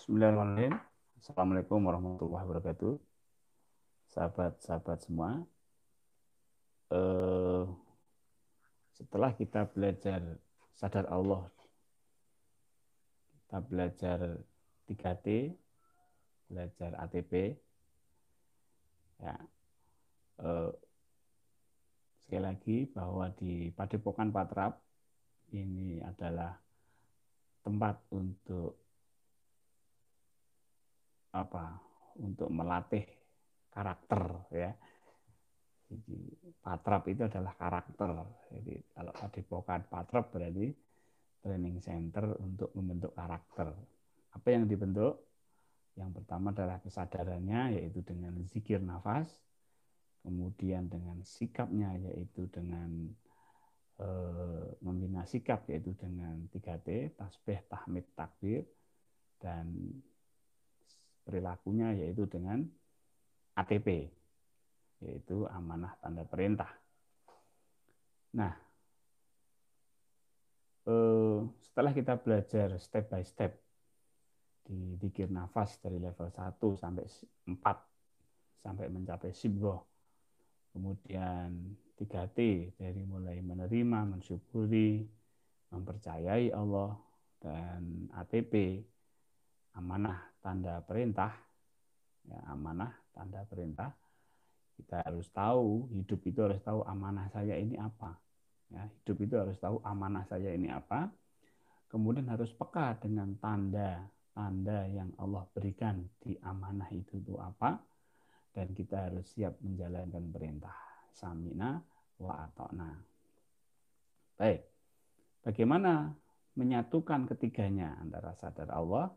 Bismillahirrahmanirrahim. Assalamualaikum warahmatullahi wabarakatuh. Sahabat-sahabat semua, eh, setelah kita belajar sadar Allah, kita belajar 3T, belajar ATP, ya, eh, sekali lagi bahwa di Padepokan Patrap ini adalah tempat untuk apa? Untuk melatih karakter, ya. Jadi Patrap itu adalah karakter. Jadi kalau Padepokan Patrap berarti training center untuk membentuk karakter. Apa yang dibentuk? Yang pertama adalah kesadarannya, yaitu dengan zikir nafas, kemudian dengan sikapnya, yaitu dengan membina sikap, yaitu dengan 3T, tasbih, tahmid, takbir, dan perilakunya, yaitu dengan ATP, yaitu amanah tanda perintah. Nah, setelah kita belajar step by step di zikir nafas dari level 1 sampai 4 sampai mencapai sibgoh. Kemudian 3T dari mulai menerima, mensyukuri, mempercayai Allah, dan ATP, amanah tanda perintah. Ya, amanah tanda perintah. Kita harus tahu, hidup itu harus tahu amanah saya ini apa. Ya, hidup itu harus tahu amanah saya ini apa. Kemudian harus peka dengan tanda-tanda yang Allah berikan di amanah itu apa. Dan kita harus siap menjalankan perintah. Samina wa ata'na. Baik, bagaimana menyatukan ketiganya antara sadar Allah,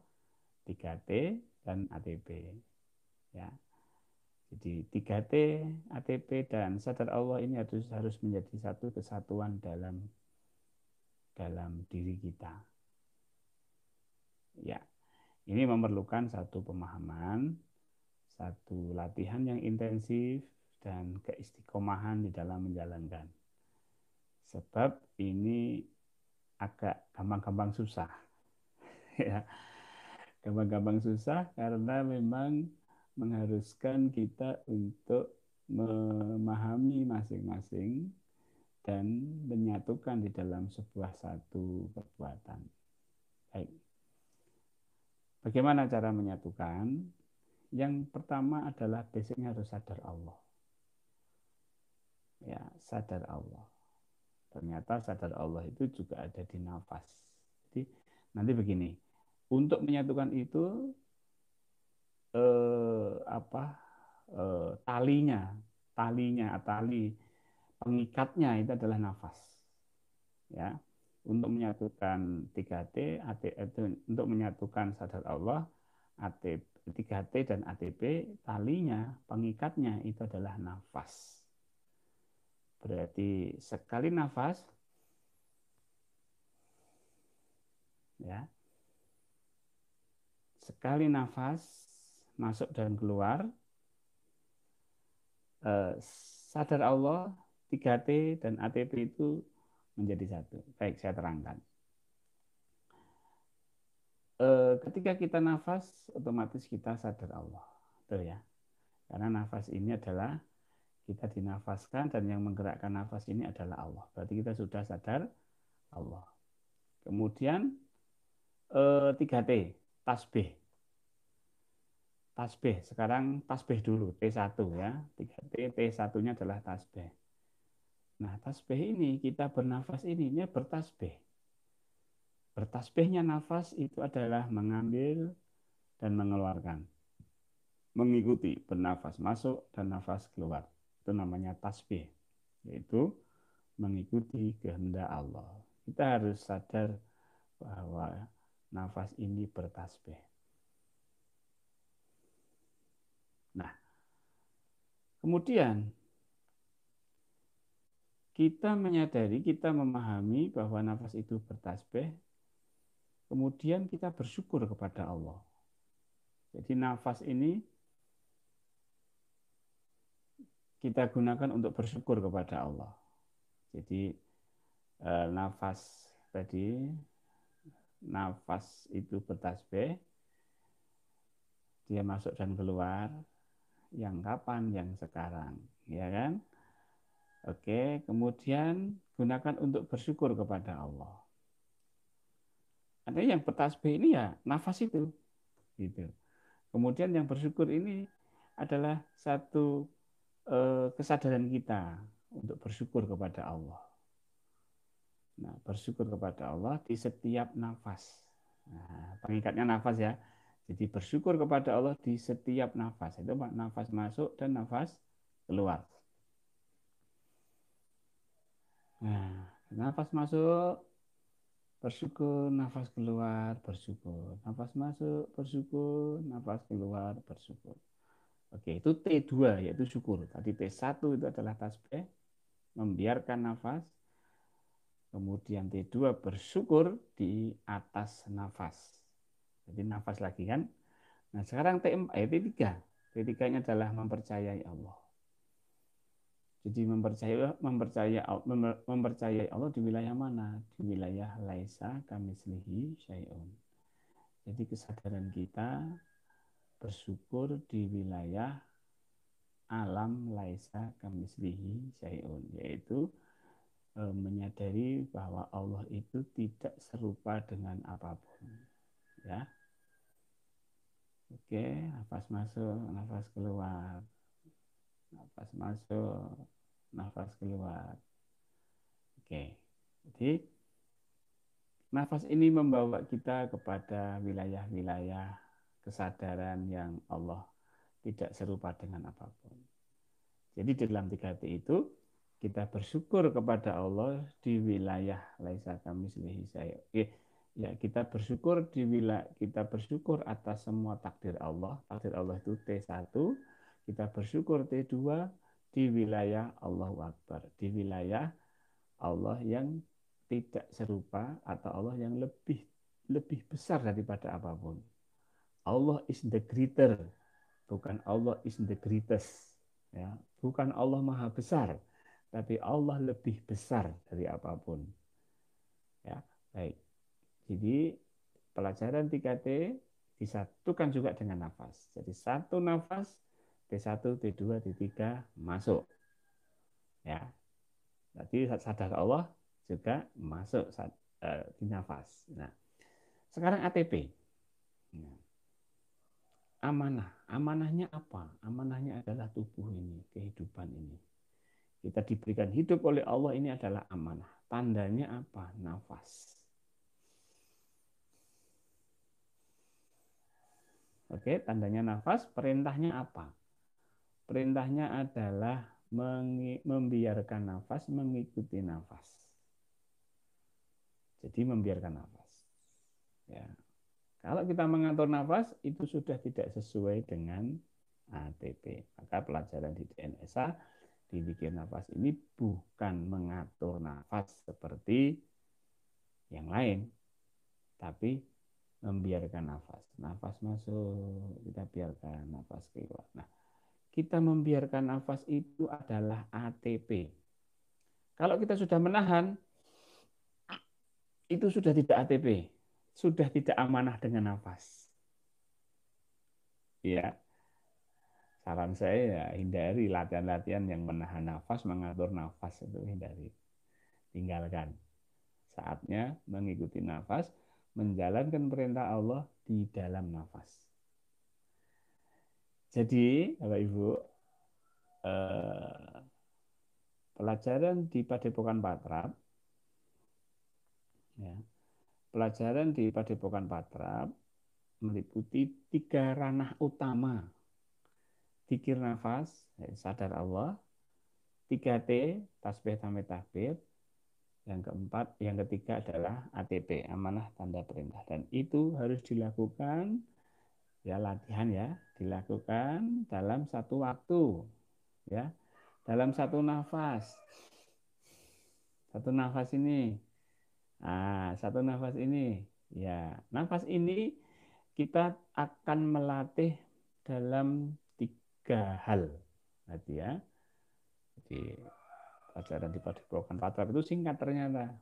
3T, dan ATP. Ya, jadi 3T, ATP, dan sadar Allah ini harus menjadi satu kesatuan dalam diri kita. Ya, ini memerlukan satu pemahaman, satu latihan yang intensif, dan keistiqomahan di dalam menjalankan. Sebab ini agak gampang-gampang susah. Ya, gampang-gampang susah karena memang mengharuskan kita untuk memahami masing-masing dan menyatukan di dalam sebuah satu perbuatan. Baik. Bagaimana cara menyatukan? Yang pertama adalah basicnya harus sadar Allah. Ya, sadar Allah. Ternyata sadar Allah itu juga ada di nafas. Jadi nanti begini, untuk menyatukan itu apa tali pengikatnya itu adalah nafas. Ya, untuk menyatukan 3T, untuk menyatukan sadar Allah, ATP, 3T dan ATP, talinya, pengikatnya itu adalah nafas. Berarti sekali nafas, ya, sekali nafas masuk dan keluar, sadar Allah, 3T dan ATP itu menjadi satu. Baik, saya terangkan. Ketika kita nafas, otomatis kita sadar Allah. Betul ya? Karena nafas ini adalah kita dinafaskan dan yang menggerakkan nafas ini adalah Allah. Berarti kita sudah sadar Allah. Kemudian 3T, tasbih. Tasbih, sekarang tasbih dulu, T1 ya. 3T, T1-nya adalah tasbih. Nah, tasbih ini, kita bernafas ini bertasbih. Bertasbihnya nafas itu adalah mengambil dan mengeluarkan. Mengikuti bernafas masuk dan nafas keluar. Itu namanya tasbih. Yaitu mengikuti kehendak Allah. Kita harus sadar bahwa nafas ini bertasbih. Nah, kemudian kita menyadari, kita memahami bahwa nafas itu bertasbih, kemudian kita bersyukur kepada Allah. Jadi nafas ini kita gunakan untuk bersyukur kepada Allah. Jadi nafas tadi, nafas itu bertasbih, Dia masuk dan keluar, yang kapan, yang sekarang, ya kan? Oke, kemudian gunakan untuk bersyukur kepada Allah. Ada yang bertasbih ini ya nafas itu, gitu. Kemudian yang bersyukur ini adalah satu kesadaran kita untuk bersyukur kepada Allah. Nah, bersyukur kepada Allah di setiap nafas. Nah, pengikatnya nafas ya. Jadi bersyukur kepada Allah di setiap nafas. Itu nafas masuk dan nafas keluar. Nah, nafas masuk, bersyukur, nafas keluar, bersyukur. Nafas masuk, bersyukur, nafas keluar, bersyukur. Oke, itu T2 yaitu syukur. Tadi T1 itu adalah tasbih, membiarkan nafas. Kemudian T2 bersyukur di atas nafas. Jadi nafas lagi kan. Nah, sekarang T4, T3. T3-nya adalah mempercayai Allah. Jadi mempercayai Allah di wilayah mana? Di wilayah laisa kamislihi syai'un. Jadi kesadaran kita bersyukur di wilayah alam laisa kamislihi syai'un, yaitu menyadari bahwa Allah itu tidak serupa dengan apapun. Ya, oke, nafas masuk, nafas keluar, nafas masuk, nafas keluar. Oke, jadi nafas ini membawa kita kepada wilayah-wilayah kesadaran yang Allah tidak serupa dengan apapun. Jadi di dalam 3T itu kita bersyukur kepada Allah di wilayah laisa kamitslihi syai'. Ya, kita bersyukur kita bersyukur atas semua takdir Allah. Takdir Allah itu T1, kita bersyukur T2 di wilayah Allahu Akbar, di wilayah Allah yang tidak serupa atau Allah yang lebih besar daripada apapun. Allah is the greater, bukan Allah is the greatest. Ya, bukan Allah maha besar, tapi Allah lebih besar dari apapun. Ya, baik. Jadi pelajaran 3T disatukan juga dengan nafas. Jadi satu nafas, T1, T2, T3 masuk. Ya. Jadi sadar Allah juga masuk di nafas. Nah, sekarang ATP. Nah, amanah. Amanahnya apa? Amanahnya adalah tubuh ini, kehidupan ini. Kita diberikan hidup oleh Allah, ini adalah amanah. Tandanya apa? Nafas. Oke, tandanya nafas. Perintahnya apa? Perintahnya adalah membiarkan nafas, mengikuti nafas. Jadi membiarkan nafas. Ya. Kalau kita mengatur nafas, itu sudah tidak sesuai dengan ATP. Maka pelajaran di DNSA, di zikir nafas ini bukan mengatur nafas seperti yang lain, tapi membiarkan nafas. Nafas masuk, kita biarkan nafas keluar. Nah, kita membiarkan nafas itu adalah ATP. Kalau kita sudah menahan, itu sudah tidak ATP, sudah tidak amanah dengan nafas. Ya, saran saya ya hindari latihan-latihan yang menahan nafas, mengatur nafas itu hindari. Tinggalkan. Saatnya mengikuti nafas, menjalankan perintah Allah di dalam nafas. Jadi, Bapak Ibu, pelajaran di Padepokan Patrap, ya, pelajaran di Padepokan Patrap meliputi 3 ranah utama. Zikir nafas, sadar Allah, 3T, tasbih tamit takbir, yang ketiga adalah ATP, amanah tanda perintah. Dan itu harus dilakukan, ya latihan ya, dilakukan dalam satu waktu, ya, dalam satu nafas. Satu nafas ini, satu nafas ini, ya, nafas ini kita akan melatih dalam 3 hal, nanti ya. Jadi pelajaran di Padepokan Patrap itu singkat ternyata.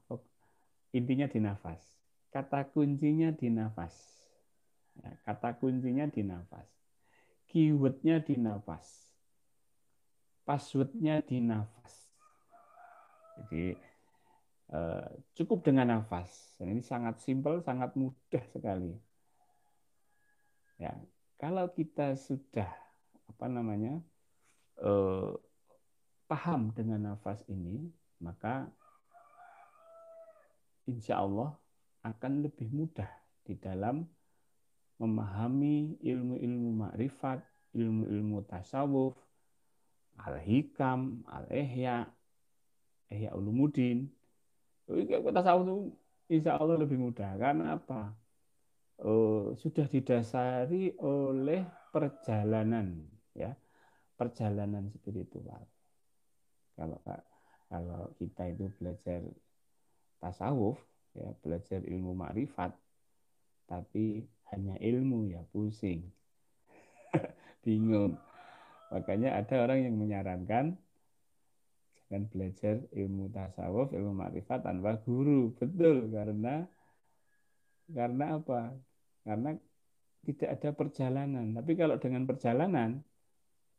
Intinya di nafas. Kata kuncinya di nafas. Ya, kata kuncinya di nafas. keywordnya di nafas, passwordnya di nafas. Jadi cukup dengan nafas. Dan ini sangat simpel, sangat mudah sekali. Ya, kalau kita sudah apa namanya eh, paham dengan nafas ini, maka insya Allah akan lebih mudah di dalam memahami ilmu-ilmu makrifat, ilmu-ilmu tasawuf, al-hikam, al-ihya, ihya ulumuddin. Tasawuf itu insya Allah lebih mudah. Karena apa? Sudah didasari oleh perjalanan, ya, perjalanan spiritual. Kalau kalau kita itu belajar tasawuf, ya, belajar ilmu makrifat, tapi hanya ilmu, ya pusing, bingung. Makanya ada orang yang menyarankan jangan belajar ilmu tasawuf, ilmu makrifat tanpa guru. Betul, karena apa? Karena tidak ada perjalanan. Tapi kalau dengan perjalanan,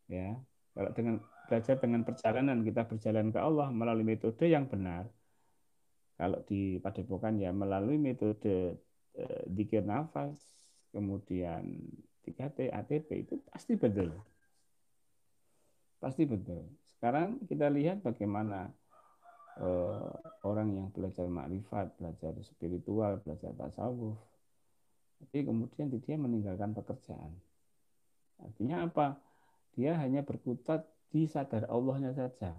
ya, kalau dengan belajar dengan perjalanan, kita berjalan ke Allah melalui metode yang benar. Kalau di Padepokan ya melalui metode dzikir nafas, kemudian 3T, ATP, itu pasti betul. Pasti betul. Sekarang kita lihat bagaimana eh, orang yang belajar makrifat, belajar spiritual, belajar tasawuf, tapi kemudian dia meninggalkan pekerjaan. Artinya apa? Dia hanya berkutat di sadar Allahnya saja.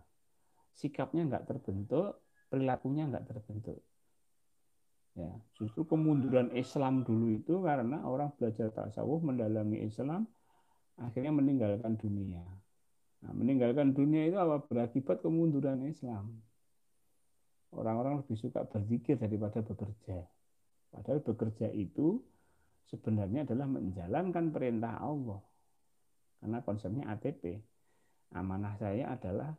Sikapnya nggak terbentuk, perilakunya nggak terbentuk. Ya, justru kemunduran Islam dulu itu karena orang belajar tasawuf, mendalami Islam, akhirnya meninggalkan dunia. Nah, meninggalkan dunia itu apa? Berakibat kemunduran Islam. Orang-orang lebih suka berzikir daripada bekerja. Padahal bekerja itu sebenarnya adalah menjalankan perintah Allah. Karena konsepnya ATP. Amanah saya adalah,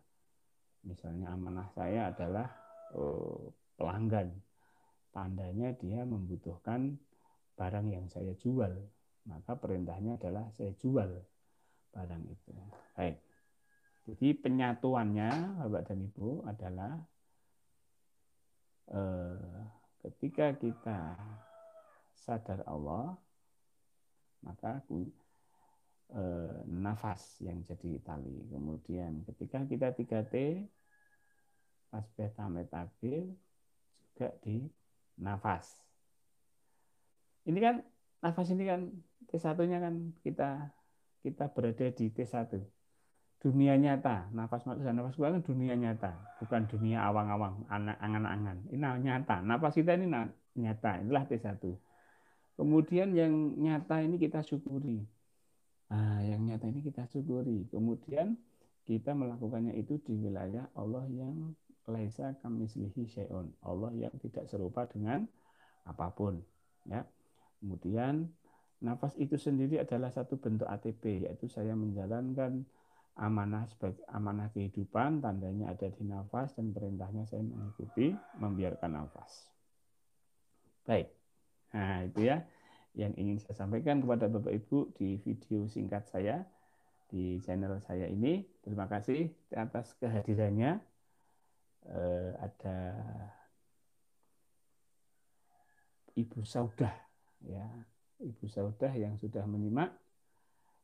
misalnya amanah saya adalah pelanggan. Tandanya dia membutuhkan barang yang saya jual. Maka perintahnya adalah saya jual barang itu. Baik. Jadi penyatuannya Bapak dan Ibu adalah ketika kita sadar Allah, maka nafas yang jadi tali. Kemudian ketika kita 3T, tasbih tahmid takbir, juga di nafas. Ini kan nafas ini kan T1-nya kan kita kita berada di T1. Dunia nyata, nafas masuk dan nafas keluar kan dunia nyata, bukan dunia awang-awang, angan-angan. Ini nyata, nafas kita ini nyata, inilah T1. Kemudian yang nyata ini kita syukuri. Nah, yang nyata ini kita syukuri. Kemudian kita melakukannya itu di wilayah Allah yang laisa kamislihi syai'un. Allah yang tidak serupa dengan apapun, ya. Kemudian nafas itu sendiri adalah satu bentuk ATP, yaitu saya menjalankan amanah sebagai amanah kehidupan, tandanya ada di nafas dan perintahnya saya mengikuti, membiarkan nafas. Baik. Nah, itu ya yang ingin saya sampaikan kepada Bapak Ibu di video singkat saya di channel saya ini. Terima kasih atas kehadirannya. Ada Ibu Saudah, ya, Ibu Saudah yang sudah menyimak.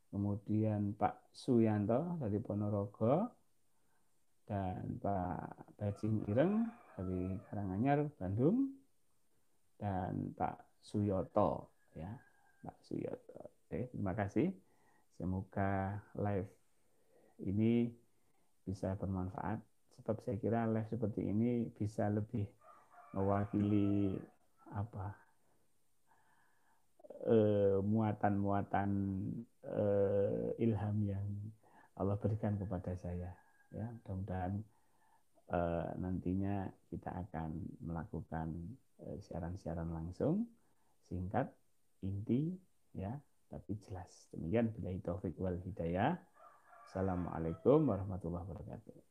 Kemudian Pak Suyanto dari Ponorogo dan Pak Bajing Ireng dari Karanganyar, Bandung, dan Pak Suyoto, ya, Pak Suyoto. Oke, terima kasih. Semoga live ini bisa bermanfaat. Sebab saya kira live seperti ini bisa lebih mewakili apa muatan-muatan ilham yang Allah berikan kepada saya. Ya, mudah-mudahan nantinya kita akan melakukan siaran-siaran langsung, singkat, inti, ya, tapi jelas. Demikian billahi taufik wal hidayah. Assalamualaikum warahmatullahi wabarakatuh.